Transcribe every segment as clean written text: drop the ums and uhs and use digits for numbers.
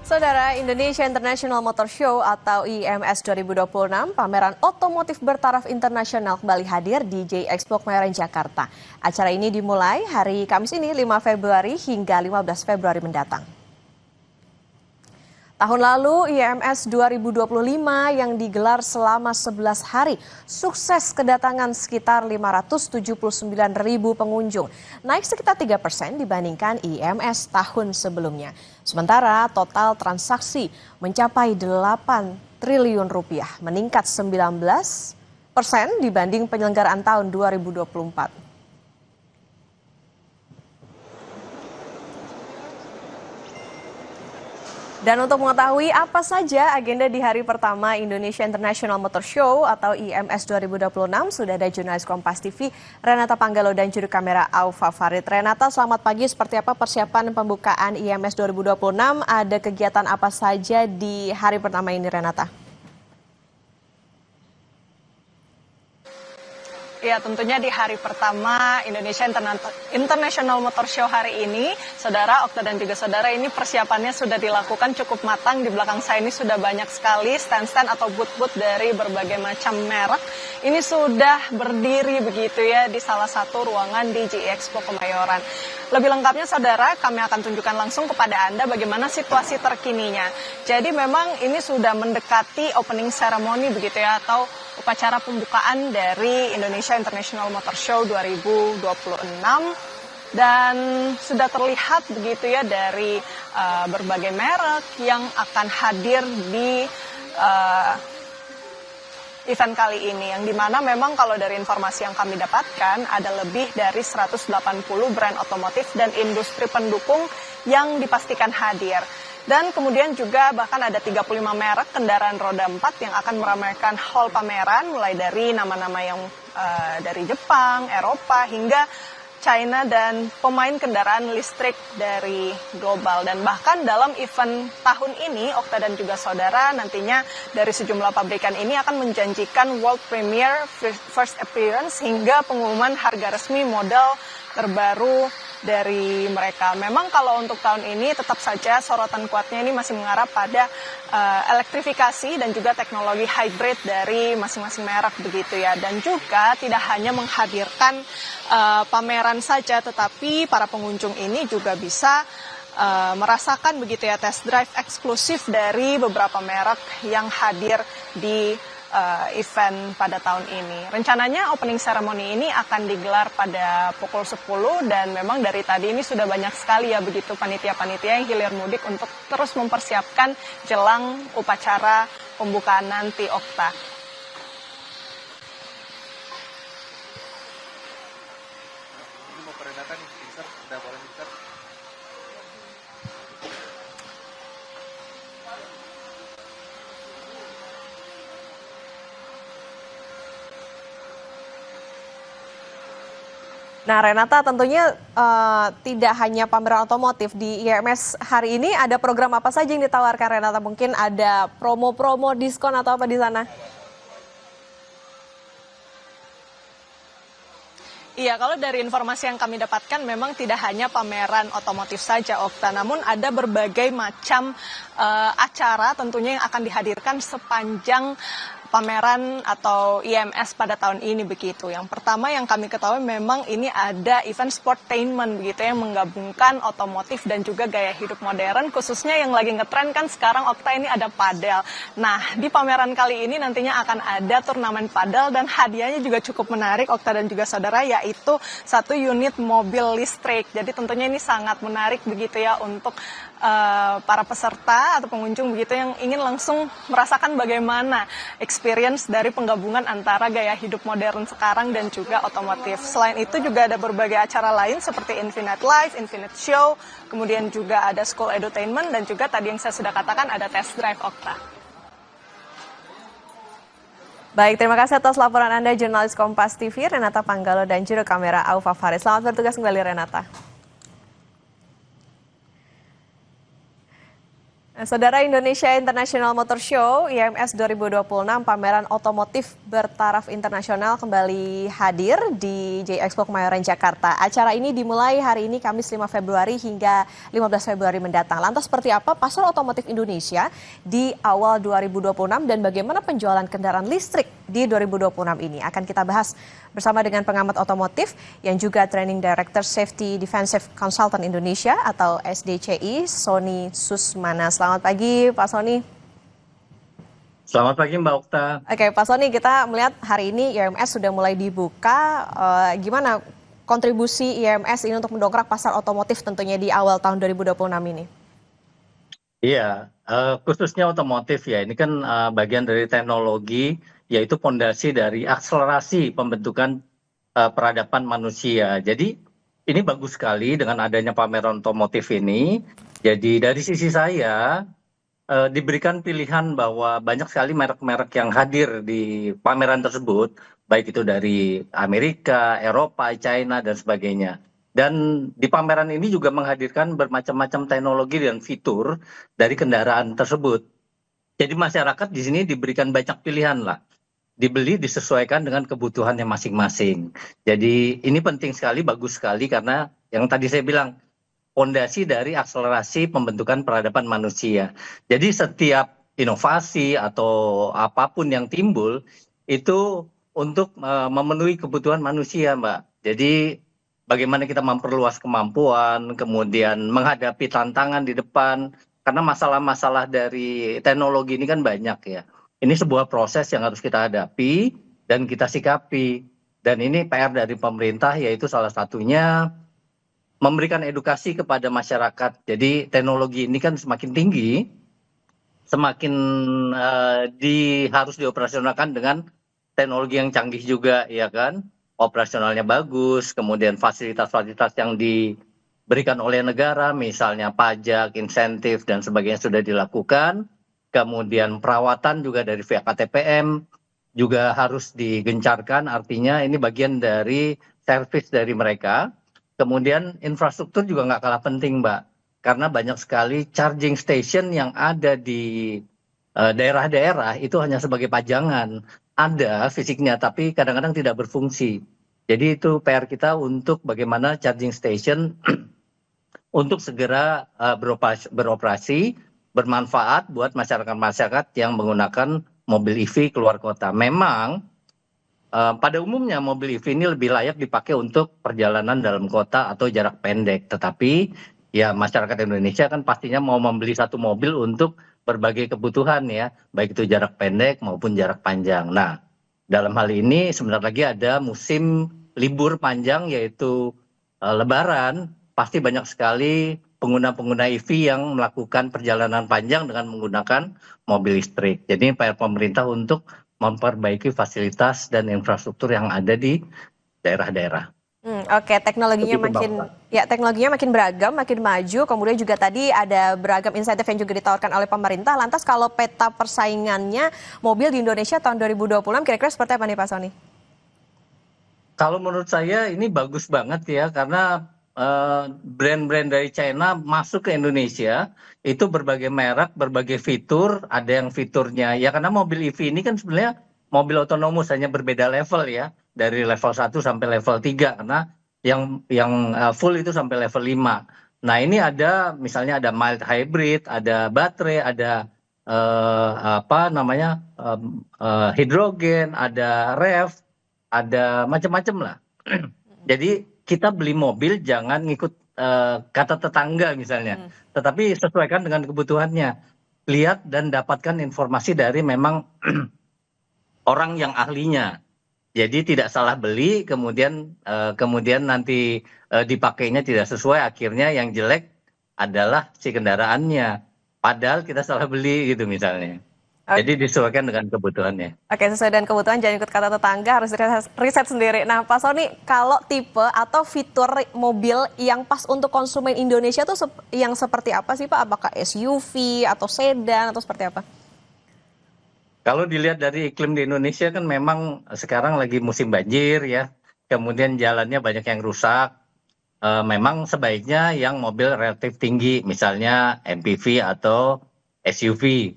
Saudara, Indonesia International Motor Show atau IMS 2026, pameran otomotif bertaraf internasional kembali hadir di J-Expo Kemayoran, Jakarta. Acara ini dimulai hari Kamis ini 5 Februari hingga 15 Februari mendatang. Tahun lalu IMS 2025 yang digelar selama 11 hari sukses kedatangan sekitar 579.000 pengunjung, naik sekitar 3% dibandingkan IMS tahun sebelumnya. Sementara total transaksi mencapai 8 triliun rupiah, meningkat 19% dibanding penyelenggaraan tahun 2024. Dan untuk mengetahui apa saja agenda di hari pertama Indonesia International Motor Show atau IMS 2026, sudah ada jurnalis Kompas TV Renata Panggalo dan juru kamera Aufa Farid. Renata, selamat pagi. Seperti apa persiapan pembukaan IMS 2026? Ada kegiatan apa saja di hari pertama ini, Renata? Ya, tentunya di hari pertama Indonesia International Motor Show hari ini, Saudara Okta dan juga Saudara, ini persiapannya sudah dilakukan cukup matang. Di belakang saya ini sudah banyak sekali stand-stand atau booth-booth dari berbagai macam merek. Ini sudah berdiri begitu ya di salah satu ruangan di J-Expo Kemayoran. Lebih lengkapnya Saudara, kami akan tunjukkan langsung kepada Anda bagaimana situasi terkininya. Jadi memang ini sudah mendekati opening ceremony begitu ya, atau upacara pembukaan dari Indonesia International Motor Show 2026, dan sudah terlihat begitu ya dari berbagai merek yang akan hadir di event kali ini, yang dimana memang kalau dari informasi yang kami dapatkan ada lebih dari 180 brand otomotif dan industri pendukung yang dipastikan hadir. Dan kemudian juga bahkan ada 35 merek kendaraan roda 4 yang akan meramaikan hall pameran, mulai dari nama-nama yang dari Jepang, Eropa, hingga China, dan pemain kendaraan listrik dari global. Dan bahkan dalam event tahun ini, Okta dan juga Saudara, nantinya dari sejumlah pabrikan ini akan menjanjikan world premiere, first appearance, hingga pengumuman harga resmi model terbaru dari mereka. Memang kalau untuk tahun ini tetap saja sorotan kuatnya ini masih mengarah pada elektrifikasi dan juga teknologi hybrid dari masing-masing merek begitu ya. Dan juga tidak hanya menghadirkan pameran saja, tetapi para pengunjung ini juga bisa merasakan begitu ya test drive eksklusif dari beberapa merek yang hadir di event pada tahun ini. Rencananya opening ceremony ini akan digelar pada pukul 10, dan memang dari tadi ini sudah banyak sekali ya begitu panitia-panitia yang hilir mudik untuk terus mempersiapkan jelang upacara pembukaan nanti, Okta. Ini mau perkenalkan insert, sudah boleh insert. Nah, Renata, tentunya tidak hanya pameran otomotif di IMS hari ini, ada program apa saja yang ditawarkan, Renata? Mungkin ada promo-promo, diskon atau apa di sana? Iya, kalau dari informasi yang kami dapatkan memang tidak hanya pameran otomotif saja, Okta, namun ada berbagai macam acara tentunya yang akan dihadirkan sepanjang pameran atau IMS pada tahun ini begitu. Yang pertama yang kami ketahui memang ini ada event sportainment begitu yang menggabungkan otomotif dan juga gaya hidup modern, khususnya yang lagi ngetren kan sekarang, Okta, ini ada padel. Nah, di pameran kali ini nantinya akan ada turnamen padel, dan hadiahnya juga cukup menarik, Okta dan juga Saudara, yaitu 1 unit mobil listrik. Jadi tentunya ini sangat menarik begitu ya untuk para peserta atau pengunjung begitu yang ingin langsung merasakan bagaimana experience dari penggabungan antara gaya hidup modern sekarang dan juga otomotif. Selain itu juga ada berbagai acara lain seperti Infinite Life, Infinite Show, kemudian juga ada School Edutainment, dan juga tadi yang saya sudah katakan ada test drive, Okta. Baik, terima kasih atas laporan Anda, jurnalis Kompas TV Renata Panggalo dan juru kamera Aufa Farid. Selamat bertugas kembali, Renata. Saudara, Indonesia International Motor Show IMS 2026 pameran otomotif bertaraf internasional kembali hadir di J Expo Kemayoran Jakarta. Acara ini dimulai hari ini Kamis 5 Februari hingga 15 Februari mendatang. Lantas seperti apa pasar otomotif Indonesia di awal 2026 dan bagaimana penjualan kendaraan listrik di 2026 ini? Akan kita bahas bersama dengan pengamat otomotif yang juga Training Director Safety Defensive Consultant Indonesia atau SDCI, Sony Susmana. Selamat pagi Pak Sony. Selamat pagi Mbak Okta. Oke Pak Sony, kita melihat hari ini IMS sudah mulai dibuka. Gimana kontribusi IMS ini untuk mendongkrak pasar otomotif tentunya di awal tahun 2026 ini? Iya, khususnya otomotif ya, ini kan bagian dari teknologi, yaitu fondasi dari akselerasi pembentukan peradaban manusia. Jadi ini bagus sekali dengan adanya pameran otomotif ini. Jadi dari sisi saya diberikan pilihan bahwa banyak sekali merek-merek yang hadir di pameran tersebut, baik itu dari Amerika, Eropa, China, dan sebagainya. Dan di pameran ini juga menghadirkan bermacam-macam teknologi dan fitur dari kendaraan tersebut. Jadi masyarakat di sini diberikan banyak pilihan lah. Dibeli disesuaikan dengan kebutuhannya masing-masing. Jadi ini penting sekali, bagus sekali karena yang tadi saya bilang, fondasi dari akselerasi pembentukan peradaban manusia. Jadi setiap inovasi atau apapun yang timbul itu untuk memenuhi kebutuhan manusia, Mbak. Jadi bagaimana kita memperluas kemampuan, kemudian menghadapi tantangan di depan, karena masalah-masalah dari teknologi ini kan banyak ya. Ini sebuah proses yang harus kita hadapi dan kita sikapi. Dan ini PR dari pemerintah, yaitu salah satunya memberikan edukasi kepada masyarakat. Jadi teknologi ini kan semakin tinggi, semakin harus dioperasionalkan dengan teknologi yang canggih juga, ya kan? Operasionalnya bagus, kemudian fasilitas-fasilitas yang diberikan oleh negara, misalnya pajak, insentif, dan sebagainya sudah dilakukan. Kemudian perawatan juga dari pihak KTPM juga harus digencarkan, artinya ini bagian dari servis dari mereka. Kemudian infrastruktur juga nggak kalah penting, Mbak, karena banyak sekali charging station yang ada di daerah-daerah itu hanya sebagai pajangan. Ada fisiknya, tapi kadang-kadang tidak berfungsi. Jadi itu PR kita untuk bagaimana charging station untuk segera beroperasi, bermanfaat buat masyarakat-masyarakat yang menggunakan mobil EV keluar kota. Memang pada umumnya mobil EV ini lebih layak dipakai untuk perjalanan dalam kota atau jarak pendek. Tetapi ya masyarakat Indonesia kan pastinya mau membeli satu mobil untuk berbagai kebutuhan ya, baik itu jarak pendek maupun jarak panjang. Nah, dalam hal ini sebentar lagi ada musim libur panjang yaitu Lebaran. Pasti banyak sekali pengguna-pengguna EV yang melakukan perjalanan panjang dengan menggunakan mobil listrik. Jadi PR pemerintah untuk memperbaiki fasilitas dan infrastruktur yang ada di daerah-daerah. Oke, teknologinya makin beragam, makin maju. Kemudian juga tadi ada beragam insentif yang juga ditawarkan oleh pemerintah. Lantas kalau peta persaingannya mobil di Indonesia tahun 2026 kira-kira seperti apa nih Pak Sony? Kalau menurut saya ini bagus banget ya, karena brand-brand dari China masuk ke Indonesia itu berbagai merek, berbagai fitur. Ada yang fiturnya ya, karena mobil EV ini kan sebenarnya mobil otonomus, hanya berbeda level ya, dari level 1 sampai level 3, karena yang full itu sampai level 5. Nah ini ada misalnya ada mild hybrid, ada baterai, ada hidrogen, ada rev, ada macam-macam lah. Jadi kita beli mobil jangan ngikut kata tetangga misalnya, tetapi sesuaikan dengan kebutuhannya. Lihat dan dapatkan informasi dari memang orang yang ahlinya. Jadi tidak salah beli, kemudian nanti dipakainya tidak sesuai, akhirnya yang jelek adalah si kendaraannya. Padahal kita salah beli gitu misalnya. Jadi disesuaikan dengan kebutuhannya. Oke, sesuai dengan kebutuhan, jangan ikut kata tetangga, harus riset sendiri. Nah, Pak Sony, kalau tipe atau fitur mobil yang pas untuk konsumen Indonesia tuh yang seperti apa sih Pak? Apakah SUV atau sedan atau seperti apa? Kalau dilihat dari iklim di Indonesia kan memang sekarang lagi musim banjir ya, kemudian jalannya banyak yang rusak. Memang sebaiknya yang mobil relatif tinggi, misalnya MPV atau SUV.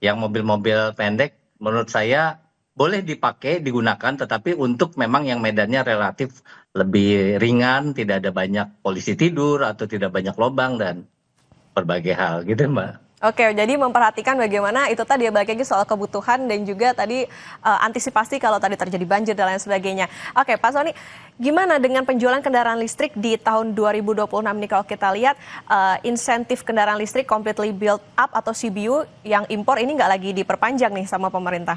Yang mobil-mobil pendek menurut saya boleh dipakai, digunakan, tetapi untuk memang yang medannya relatif lebih ringan, tidak ada banyak polisi tidur atau tidak banyak lubang dan berbagai hal gitu Mbak. Oke, jadi memperhatikan bagaimana itu tadi ya, balik lagi soal kebutuhan dan juga tadi antisipasi kalau tadi terjadi banjir dan lain sebagainya. Oke, Pak Sony, gimana dengan penjualan kendaraan listrik di tahun 2026 nih kalau kita lihat insentif kendaraan listrik completely built up atau CBU yang impor ini nggak lagi diperpanjang nih sama pemerintah?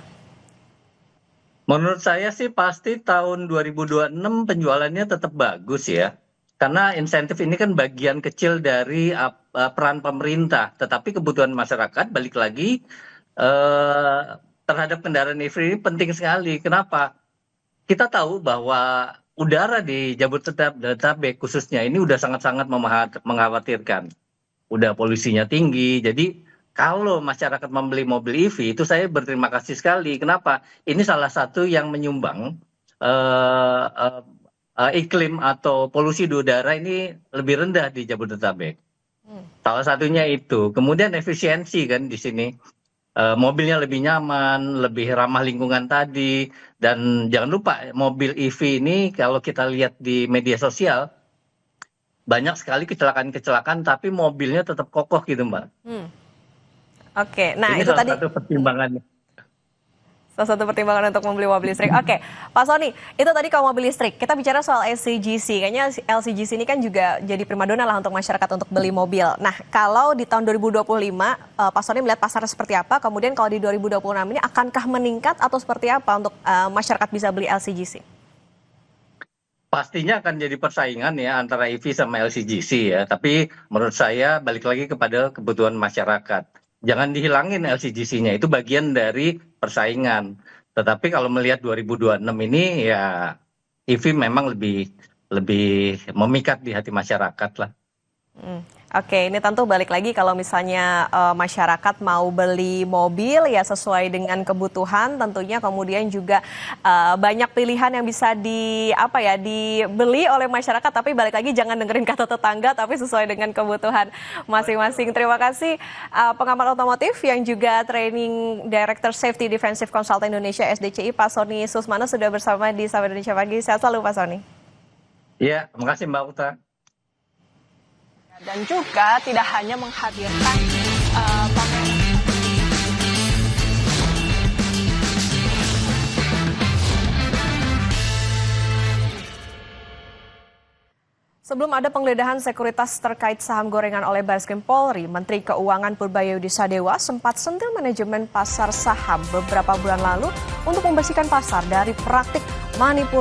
Menurut saya sih pasti tahun 2026 penjualannya tetap bagus ya. Karena insentif ini kan bagian kecil dari peran pemerintah, tetapi kebutuhan masyarakat balik lagi terhadap kendaraan EV ini penting sekali. Kenapa? Kita tahu bahwa udara di Jabodetabek khususnya ini udah sangat-sangat mengkhawatirkan. Udah polusinya tinggi, jadi kalau masyarakat membeli mobil EV itu saya berterima kasih sekali. Kenapa? Ini salah satu yang menyumbang iklim atau polusi di udara ini lebih rendah di Jabodetabek. Salah satunya itu. Kemudian efisiensi kan di sini. Mobilnya lebih nyaman, lebih ramah lingkungan tadi. Dan jangan lupa mobil EV ini kalau kita lihat di media sosial, banyak sekali kecelakaan-kecelakaan tapi mobilnya tetap kokoh gitu Mbak. Oke, nah ini itu salah tadi satu pertimbangannya. salah satu pertimbangan untuk membeli mobil listrik. Oke, Pak Sony, itu tadi kalau mobil listrik, kita bicara soal LCGC. Kayaknya LCGC ini kan juga jadi primadona lah untuk masyarakat untuk beli mobil. Nah, kalau di tahun 2025, Pak Sony melihat pasar seperti apa? Kemudian kalau di 2026 ini akankah meningkat atau seperti apa untuk masyarakat bisa beli LCGC? Pastinya akan jadi persaingan ya antara EV sama LCGC ya. Tapi menurut saya balik lagi kepada kebutuhan masyarakat. Jangan dihilangin LCGC-nya, itu bagian dari persaingan. Tetapi kalau melihat 2026 ini ya EV memang lebih memikat di hati masyarakat lah. Oke, ini tentu balik lagi kalau misalnya masyarakat mau beli mobil ya sesuai dengan kebutuhan tentunya, kemudian juga banyak pilihan yang bisa dibeli oleh masyarakat, tapi balik lagi jangan dengerin kata tetangga tapi sesuai dengan kebutuhan masing-masing. Terima kasih pengamat otomotif yang juga Training Director Safety Defensive Consultant Indonesia SDCI Pak Sony Susmana sudah bersama di Sapa Indonesia Pagi. Sehat selalu Pak Sony. Iya, terima kasih Mbak Uta. Dan juga tidak hanya menghadirkan pameran. Sebelum ada penggeledahan sekuritas terkait saham gorengan oleh Barreskrim Polri, Menteri Keuangan Purbaya Sadewa sempat sentil manajemen pasar saham beberapa bulan lalu untuk membersihkan pasar dari praktik manipulasi